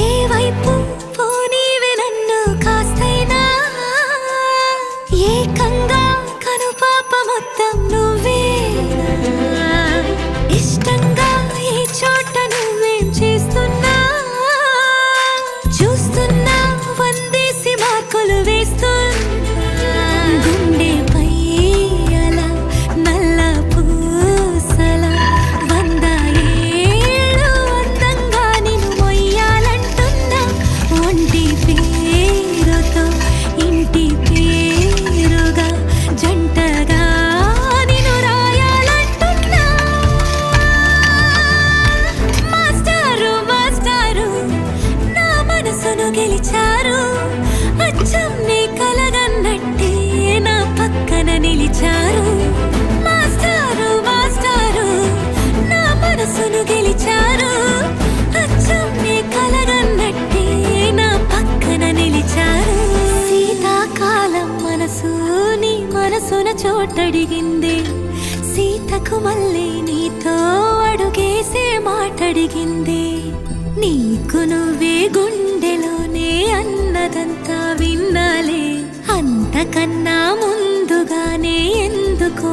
ఏ వైపు పోనీవే నన్ను కాస్తైనా ఏకంగా కనుపాప మొత్తం నువ్వేనా ఇష్టంగా ఈ చోట నువ్వేం చేస్తున్నా చూస్తున్నా వందేసి మార్కులు వేస్తున్నా గుండెపై అలా నల్ల పూసల 100 ఏళ్ళు అందంగా నిన్ను మొయ్యాలంటున్నా ఒంటి పేరుతో ఇంటి పేరుగా జంటగా నిన్ను రాయాలంటున్నా మాస్టారు మాస్టారు నా మనసును గెలిచారు అచ్చం నీ కలగన్నట్టే నా పక్కన నిలిచారు మాస్టారు మాస్టారు నా మనసును గెలిచారు అచ్చం నీ కలగన్నట్టే నా పక్కన నిలిచారు శీతాకాలం మనసు నీ మనసున చోటడిగింది సీతకు మళ్ళీ నీతో అడుగేసే మాటడిగింది నీకు నువ్వే గుండెలోనే అన్నదంతా విన్నాలే అంతకన్నా ముందుగానే ఎందుకో